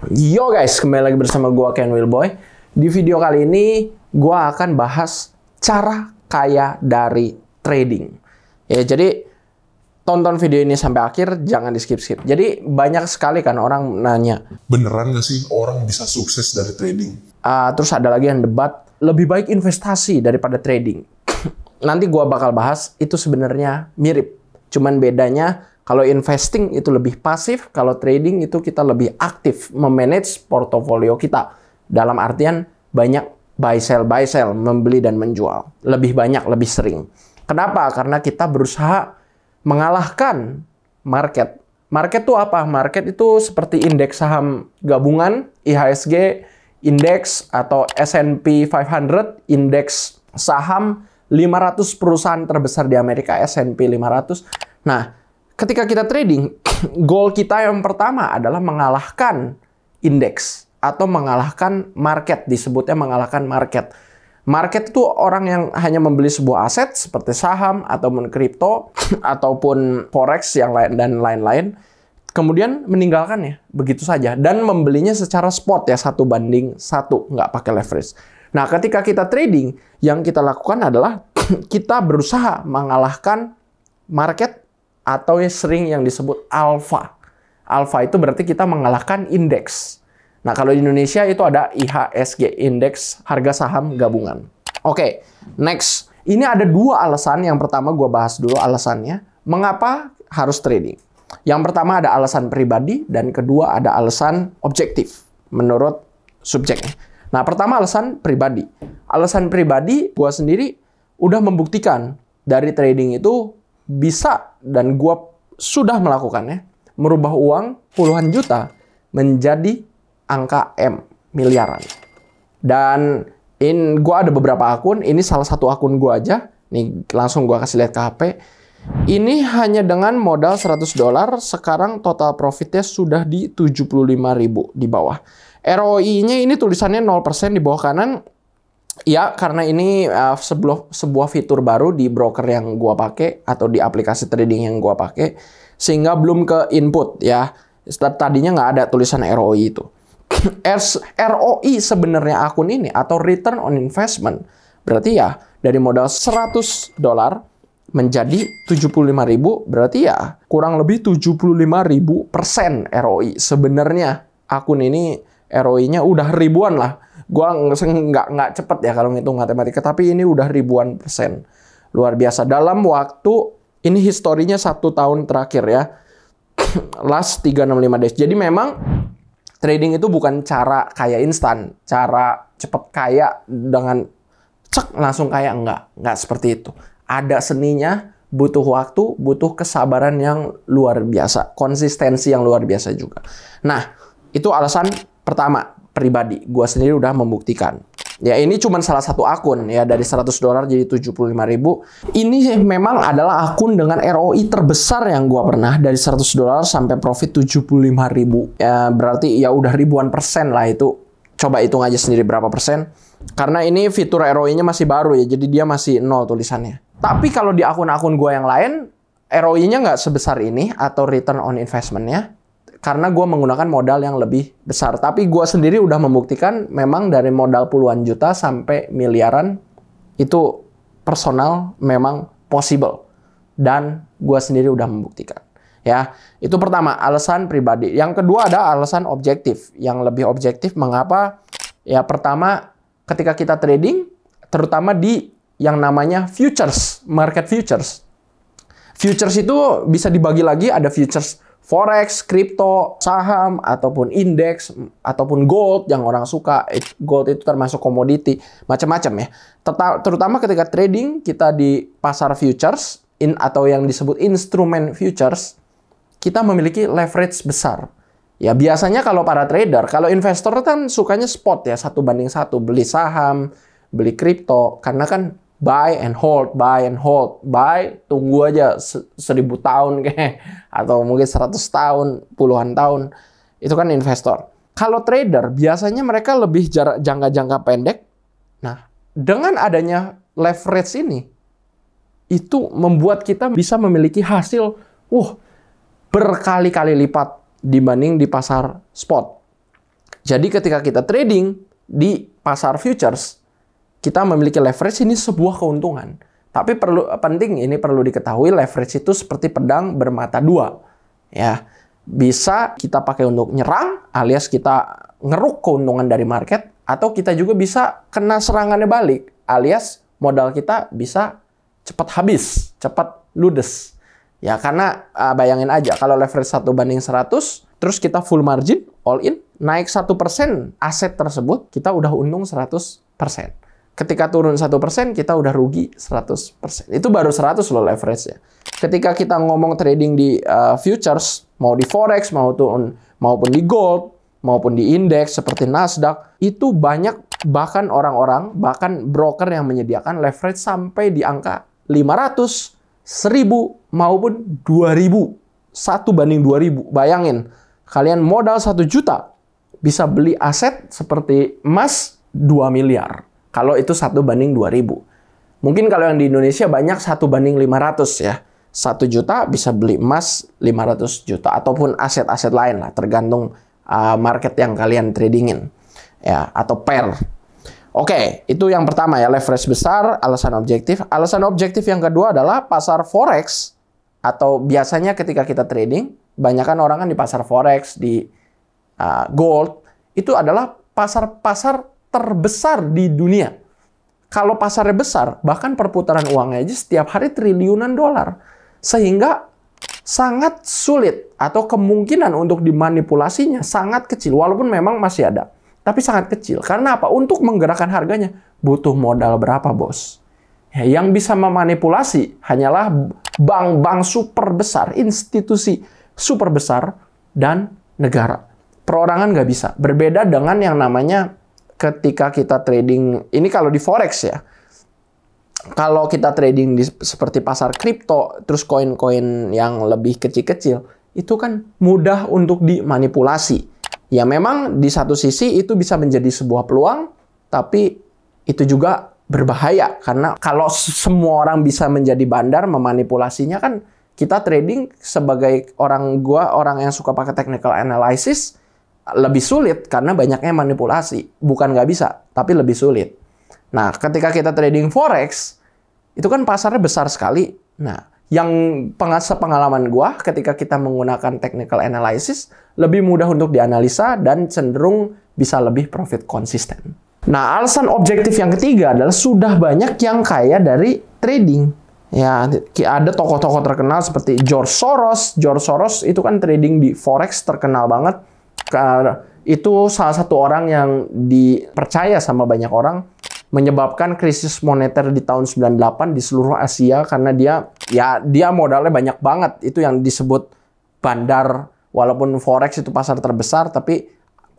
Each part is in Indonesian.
Yo guys, kembali lagi bersama gua Ken Wilboy. Di video kali ini gua akan bahas cara kaya dari trading. Ya, jadi tonton video ini sampai akhir, jangan di skip-skip. Jadi banyak sekali kan orang nanya, beneran nggak sih orang bisa sukses dari trading? terus ada lagi yang debat, lebih baik investasi daripada trading. Nanti gua bakal bahas, itu sebenarnya mirip. Cuman bedanya, kalau investing itu lebih pasif, kalau trading itu kita lebih aktif memanage portofolio kita. Dalam artian banyak buy sell, membeli dan menjual. Lebih banyak, lebih sering. Kenapa? Karena kita berusaha mengalahkan market. Market itu apa? Market itu seperti indeks saham gabungan, IHSG, indeks atau S&P 500, indeks saham 500 perusahaan terbesar di Amerika, S&P 500. Nah, ketika kita trading, goal kita yang pertama adalah mengalahkan indeks atau mengalahkan market, disebutnya mengalahkan market. Market itu orang yang hanya membeli sebuah aset seperti saham ataupun kripto ataupun forex yang lain dan lain-lain, kemudian meninggalkannya begitu saja dan membelinya secara spot ya, 1:1, nggak pakai leverage. Nah, ketika kita trading, yang kita lakukan adalah kita berusaha mengalahkan market atau yang sering yang disebut alpha. Alpha itu berarti kita mengalahkan indeks. Nah, kalau di Indonesia itu ada IHSG, indeks harga saham gabungan. Oke, next. Ini ada dua alasan. Yang pertama gue bahas dulu alasannya. Mengapa harus trading? Yang pertama ada alasan pribadi dan kedua ada alasan objektif menurut subjeknya. Nah, pertama alasan pribadi. Alasan pribadi gue sendiri udah membuktikan dari trading itu bisa, dan gue sudah melakukannya, merubah uang puluhan juta menjadi angka M, miliaran. Dan gue ada beberapa akun, ini salah satu akun gue aja. Nih, langsung gue kasih lihat ke HP. Ini hanya dengan modal $100, sekarang total profitnya sudah di 75.000 di bawah. ROI-nya ini tulisannya 0% di bawah kanan. Ya, karena ini sebuah fitur baru di broker yang gua pakai atau di aplikasi trading yang gua pakai, sehingga belum ke input ya. Tadinya nggak ada tulisan ROI itu. ROI sebenarnya akun ini atau return on investment berarti ya dari modal $100 menjadi 75.000, berarti ya kurang lebih 75.000% ROI. Sebenarnya akun ini ROI-nya udah ribuan lah. Gua nggak cepet ya kalau ngitung matematika, tapi ini udah ribuan persen. Luar biasa. Dalam waktu, ini historinya 1 tahun terakhir ya. Last 365 days. Jadi memang trading itu bukan cara kaya instan. Cara cepet kaya dengan cek langsung kaya. Nggak seperti itu. Ada seninya, butuh waktu, butuh kesabaran yang luar biasa. Konsistensi yang luar biasa juga. Nah, itu alasan pertama. Pribadi, gue sendiri udah membuktikan. Ya, ini cuma salah satu akun ya, dari $100 jadi 75.000. Ini memang adalah akun dengan ROI terbesar yang gue pernah, dari $100 sampai profit 75.000. Ya, berarti ya udah ribuan persen lah itu. Coba hitung aja sendiri berapa persen. Karena ini fitur ROI-nya masih baru ya, jadi dia masih 0 tulisannya. Tapi kalau di akun-akun gue yang lain, ROI-nya nggak sebesar ini atau return on investment-nya. Karena gue menggunakan modal yang lebih besar. Tapi gue sendiri udah membuktikan memang dari modal puluhan juta sampai miliaran itu personal memang possible. Dan gue sendiri udah membuktikan. Ya, itu pertama, alasan pribadi. Yang kedua ada alasan objektif. Yang lebih objektif mengapa? Ya, pertama, ketika kita trading, terutama di yang namanya futures, market futures. Futures itu bisa dibagi lagi, ada futures forex, kripto, saham, ataupun indeks, ataupun gold yang orang suka. Gold itu termasuk komoditi, macam-macam ya. Terutama ketika trading, kita di pasar futures, atau yang disebut instrumen futures, kita memiliki leverage besar. Ya, biasanya kalau para trader, kalau investor kan sukanya spot ya, 1:1, beli saham, beli kripto, karena kan buy and hold, tunggu aja 1000 tahun kayak, atau mungkin 100 tahun, puluhan tahun. Itu kan investor. Kalau trader, biasanya mereka lebih jangka pendek. Nah, dengan adanya leverage ini, itu membuat kita bisa memiliki hasil berkali-kali lipat dibanding di pasar spot. Jadi ketika kita trading di pasar futures, kita memiliki leverage, ini sebuah keuntungan. Tapi ini perlu diketahui, leverage itu seperti pedang bermata dua. Ya, bisa kita pakai untuk nyerang, alias kita ngeruk keuntungan dari market, atau kita juga bisa kena serangannya balik, alias modal kita bisa cepat habis, cepat ludes. Ya, karena bayangin aja, kalau leverage 1:100, terus kita full margin, all in, naik 1% aset tersebut, kita udah untung 100%. Ketika turun 1%, kita udah rugi 100%. Itu baru 100 loh leverage-nya. Ketika kita ngomong trading di futures, mau di forex, maupun di gold, maupun di indeks seperti Nasdaq, itu banyak bahkan orang-orang, bahkan broker yang menyediakan leverage sampai di angka 500, 1000, maupun 2000. 1:2000. Bayangin, kalian modal 1 juta, bisa beli aset seperti emas 2 miliar. Kalau itu 1:2000. Mungkin kalau yang di Indonesia banyak 1:500 ya. 1 juta bisa beli emas 500 juta. Ataupun aset-aset lain lah, tergantung market yang kalian tradingin. Ya, atau pair. Oke, itu yang pertama ya, leverage besar, alasan objektif. Alasan objektif yang kedua adalah pasar forex. Atau biasanya ketika kita trading, banyakkan orang kan di pasar forex, di gold, itu adalah pasar-pasar terbesar di dunia. Kalau pasarnya besar, bahkan perputaran uangnya aja setiap hari triliunan dolar. Sehingga sangat sulit atau kemungkinan untuk dimanipulasinya sangat kecil. Walaupun memang masih ada, tapi sangat kecil. Karena apa? Untuk menggerakkan harganya butuh modal berapa, bos? Ya, yang bisa memanipulasi hanyalah bank-bank super besar, institusi super besar, dan negara. Perorangan nggak bisa. Berbeda dengan yang namanya ketika kita trading, ini kalau di forex ya. Kalau kita trading di seperti pasar kripto, terus koin-koin yang lebih kecil-kecil, itu kan mudah untuk dimanipulasi. Ya memang di satu sisi itu bisa menjadi sebuah peluang, tapi itu juga berbahaya. Karena kalau semua orang bisa menjadi bandar memanipulasinya, kan kita trading sebagai orang yang suka pakai technical analysis, lebih sulit karena banyaknya manipulasi. Bukan nggak bisa, tapi lebih sulit. Nah, ketika kita trading forex, itu kan pasarnya besar sekali. Nah, yang pengalaman gua ketika kita menggunakan technical analysis, lebih mudah untuk dianalisa dan cenderung bisa lebih profit konsisten. Nah, alasan objektif yang ketiga adalah sudah banyak yang kaya dari trading. Ya, ada tokoh-tokoh terkenal seperti George Soros. George Soros itu kan trading di forex terkenal banget. Itu salah satu orang yang dipercaya sama banyak orang menyebabkan krisis moneter di tahun 98 di seluruh Asia karena dia modalnya banyak banget. Itu yang disebut bandar. Walaupun forex itu pasar terbesar, tapi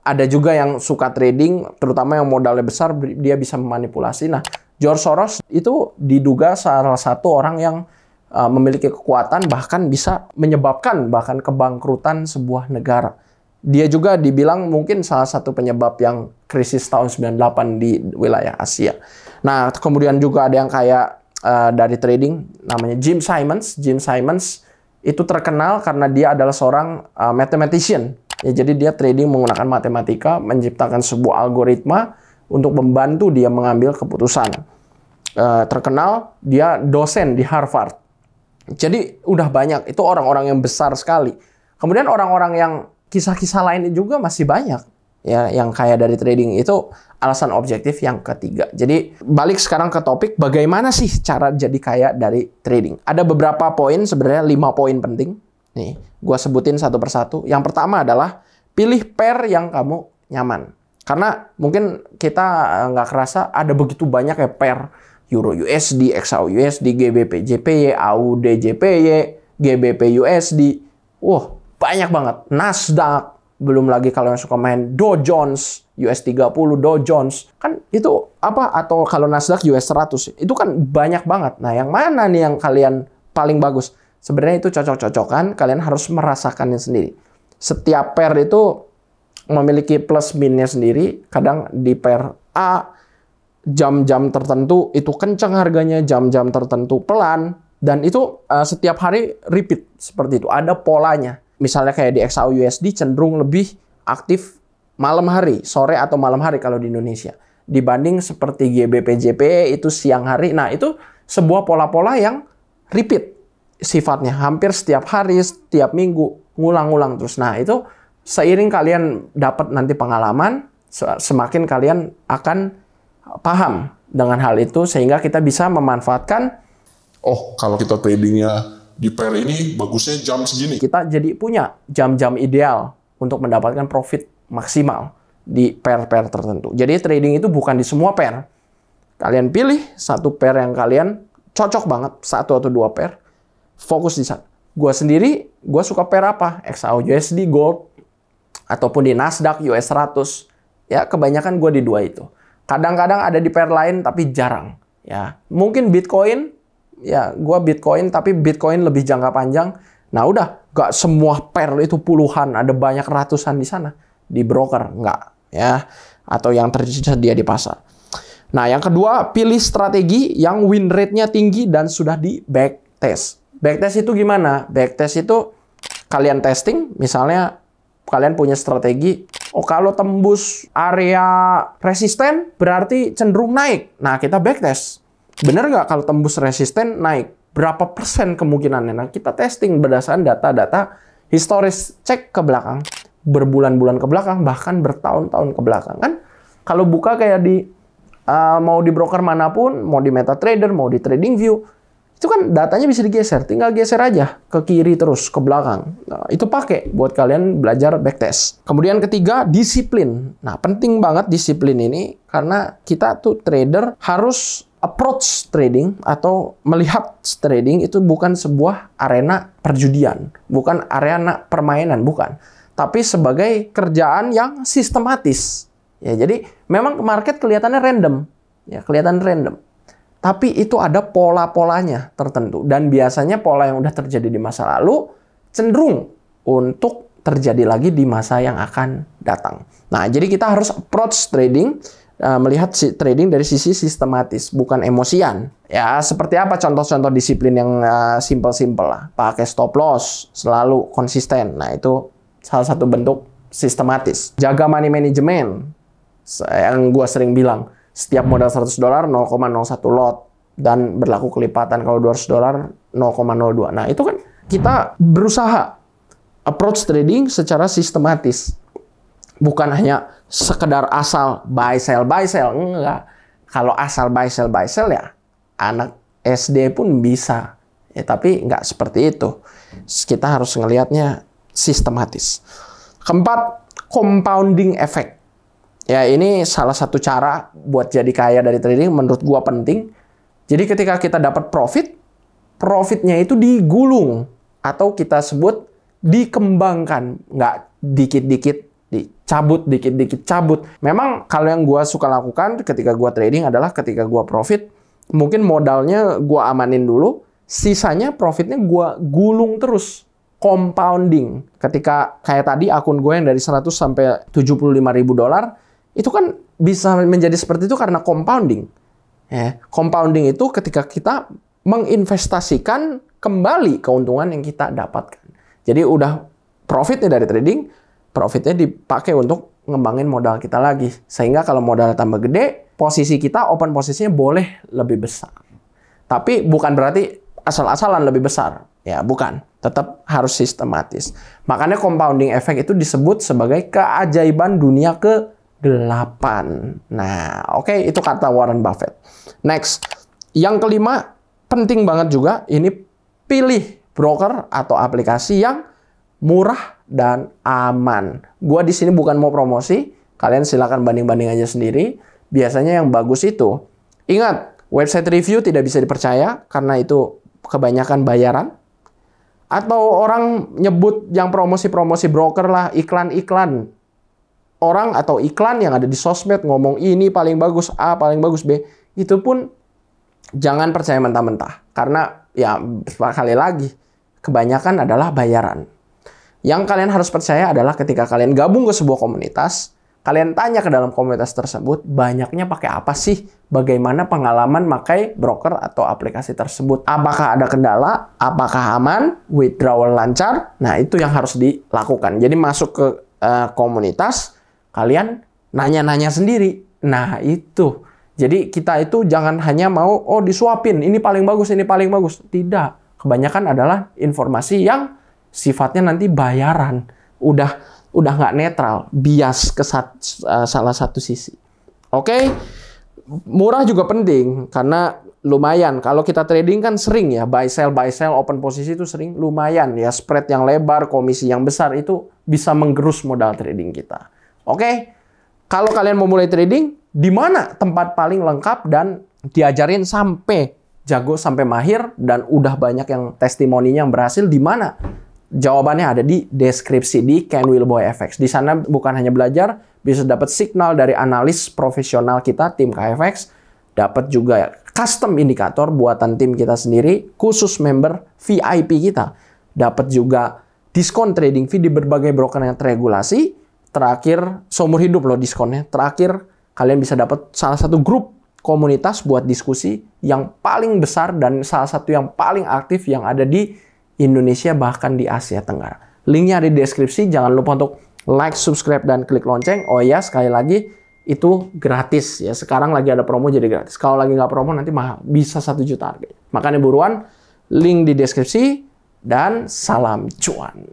ada juga yang suka trading, terutama yang modalnya besar, dia bisa memanipulasi. Nah, George Soros itu diduga salah satu orang yang memiliki kekuatan bahkan bisa menyebabkan bahkan kebangkrutan sebuah negara. Dia juga dibilang mungkin salah satu penyebab yang krisis tahun 98 di wilayah Asia. Nah, kemudian juga ada yang kayak dari trading, namanya Jim Simons. Jim Simons itu terkenal karena dia adalah seorang mathematician. Ya, jadi dia trading menggunakan matematika, menciptakan sebuah algoritma untuk membantu dia mengambil keputusan. Terkenal, dia dosen di Harvard. Jadi udah banyak, itu orang-orang yang besar sekali. Kemudian orang-orang yang kisah-kisah lain juga masih banyak ya yang kaya dari trading. Itu alasan objektif yang ketiga. Jadi balik sekarang ke topik, bagaimana sih cara jadi kaya dari trading? Ada beberapa poin, sebenarnya 5 poin penting. Nih, gua sebutin satu persatu. Yang pertama adalah pilih pair yang kamu nyaman. Karena mungkin kita nggak kerasa ada begitu banyak ya pair. Euro USD, XAU USD, GBP JPY, AUD JPY, GBP USD. Wah, banyak banget. Nasdaq, belum lagi kalau yang suka main Dow Jones, US 30, Dow Jones. Kan itu apa? Atau kalau Nasdaq US 100. Itu kan banyak banget. Nah, yang mana nih yang kalian paling bagus? Sebenarnya itu cocok-cocokan, kalian harus merasakannya sendiri. Setiap pair itu memiliki plus minusnya sendiri. Kadang di pair A, jam-jam tertentu itu kencang harganya, jam-jam tertentu pelan. Dan itu setiap hari repeat seperti itu. Ada polanya. Misalnya kayak di XAU USD cenderung lebih aktif malam hari, sore atau malam hari kalau di Indonesia. Dibanding seperti GBP/JPY itu siang hari. Nah, itu sebuah pola-pola yang repeat sifatnya. Hampir setiap hari, setiap minggu, ngulang-ngulang terus. Nah, itu seiring kalian dapat nanti pengalaman, semakin kalian akan paham dengan hal itu, sehingga kita bisa memanfaatkan, Oh, kalau kita tradingnya di pair ini bagusnya jam segini. kita jadi punya jam-jam ideal untuk mendapatkan profit maksimal di pair-pair tertentu. Jadi trading itu bukan di semua pair. Kalian pilih satu pair yang kalian cocok banget, satu atau dua pair, fokus di sana. Gua sendiri, gua suka pair apa? XAU/USD, Gold, ataupun di Nasdaq US 100. Ya, kebanyakan gue di dua itu. Kadang-kadang ada di pair lain, tapi jarang. Ya, mungkin Bitcoin, ya gue Bitcoin, tapi Bitcoin lebih jangka panjang. Nah udah, gak semua pair itu puluhan, ada banyak ratusan di sana. Di broker, nggak. Ya, atau yang tersedia di pasar. Nah, yang kedua, pilih strategi yang win rate-nya tinggi dan sudah di backtest. Backtest itu gimana? Backtest itu kalian testing, misalnya kalian punya strategi, oh kalau tembus area resisten berarti cenderung naik. Nah, kita backtest. Bener nggak kalau tembus resisten naik? Berapa persen kemungkinannya? Nah, kita testing berdasarkan data-data historis, cek ke belakang. Berbulan-bulan ke belakang, bahkan bertahun-tahun ke belakang. Kan kalau buka kayak di, mau di broker manapun, mau di MetaTrader, mau di TradingView, itu kan datanya bisa digeser. Tinggal geser aja ke kiri terus, ke belakang. Nah, itu pakai buat kalian belajar backtest. Kemudian ketiga, disiplin. Nah, penting banget disiplin ini karena kita tuh trader harus approach trading atau melihat trading itu bukan sebuah arena perjudian, bukan arena permainan, bukan. Tapi sebagai kerjaan yang sistematis. Ya, jadi memang market kelihatannya random. Ya, kelihatan random. Tapi itu ada pola-polanya tertentu. Dan biasanya pola yang udah terjadi di masa lalu cenderung untuk terjadi lagi di masa yang akan datang. Nah, jadi kita harus approach trading, melihat trading dari sisi sistematis, bukan emosian. Ya, seperti apa contoh-contoh disiplin yang simple-simple lah. Pakai stop loss, selalu konsisten. Nah, itu salah satu bentuk sistematis. Jaga money management. Yang gue sering bilang, setiap modal $100, 0,01 lot. Dan berlaku kelipatan kalau $200, 0,02. Nah, itu kan kita berusaha approach trading secara sistematis. Bukan hanya sekedar asal buy sell, enggak. Kalau asal buy sell ya anak SD pun bisa. Ya, tapi nggak seperti itu. Kita harus ngelihatnya sistematis. Keempat, compounding effect. Ya, ini salah satu cara buat jadi kaya dari trading menurut gua penting. Jadi ketika kita dapat profit, profitnya itu digulung atau kita sebut dikembangkan, nggak dikit-dikit dicabut, dikit-dikit cabut. Memang kalau yang gue suka lakukan ketika gue trading adalah ketika gue profit, mungkin modalnya gue amanin dulu, sisanya profitnya gue gulung terus, compounding. Ketika kayak tadi akun gue yang dari 100 sampai $75.000, itu kan bisa menjadi seperti itu karena compounding. Compounding itu ketika kita menginvestasikan kembali keuntungan yang kita dapatkan. Jadi udah profitnya dari trading, profitnya dipakai untuk ngembangin modal kita lagi. Sehingga kalau modal tambah gede, posisi kita, open posisinya boleh lebih besar. Tapi bukan berarti asal-asalan lebih besar. Ya, bukan. Tetap harus sistematis. Makanya compounding effect itu disebut sebagai keajaiban dunia ke-8. Nah, oke, itu kata Warren Buffett. Next. Yang kelima, penting banget juga, ini pilih broker atau aplikasi yang murah dan aman. Gua di sini bukan mau promosi, kalian silakan banding-banding aja sendiri. Biasanya yang bagus itu, ingat, website review tidak bisa dipercaya karena itu kebanyakan bayaran. Atau orang nyebut yang promosi-promosi broker lah, iklan-iklan orang atau iklan yang ada di sosmed ngomong ini paling bagus A, paling bagus B, itu pun jangan percaya mentah-mentah. Karena ya sekali lagi, kebanyakan adalah bayaran. Yang kalian harus percaya adalah ketika kalian gabung ke sebuah komunitas, kalian tanya ke dalam komunitas tersebut, banyaknya pakai apa sih? Bagaimana pengalaman pakai broker atau aplikasi tersebut? Apakah ada kendala? Apakah aman? Withdrawal lancar? Nah, itu yang harus dilakukan. Jadi masuk ke komunitas, kalian nanya-nanya sendiri. Nah, itu. Jadi kita itu jangan hanya mau, oh disuapin, ini paling bagus, ini paling bagus. Tidak. Kebanyakan adalah informasi yang sifatnya nanti bayaran. Udah nggak netral, bias ke salah satu sisi. Oke? Murah juga penting, karena lumayan. Kalau kita trading kan sering ya, buy sell, open posisi itu sering lumayan ya. Spread yang lebar, komisi yang besar itu bisa menggerus modal trading kita. Oke? Kalau kalian mau mulai trading, di mana tempat paling lengkap dan diajarin sampai jago, sampai mahir, dan udah banyak yang testimoninya yang berhasil, di mana? Jawabannya ada di deskripsi di Ken Wilboy FX. Di sana bukan hanya belajar, bisa dapat signal dari analis profesional kita, tim KFX, dapat juga custom indikator buatan tim kita sendiri, khusus member VIP kita. Dapat juga diskon trading fee di berbagai broker yang terregulasi. Terakhir, seumur hidup loh diskonnya. Terakhir, kalian bisa dapat salah satu grup komunitas buat diskusi yang paling besar dan salah satu yang paling aktif yang ada di Indonesia, bahkan di Asia Tenggara. Linknya ada di deskripsi. Jangan lupa untuk like, subscribe, dan klik lonceng. Oh ya, sekali lagi, itu gratis ya. Sekarang lagi ada promo jadi gratis. Kalau lagi nggak promo nanti mahal. Bisa 1 juta harganya. Makanya buruan, link di deskripsi, dan salam cuan.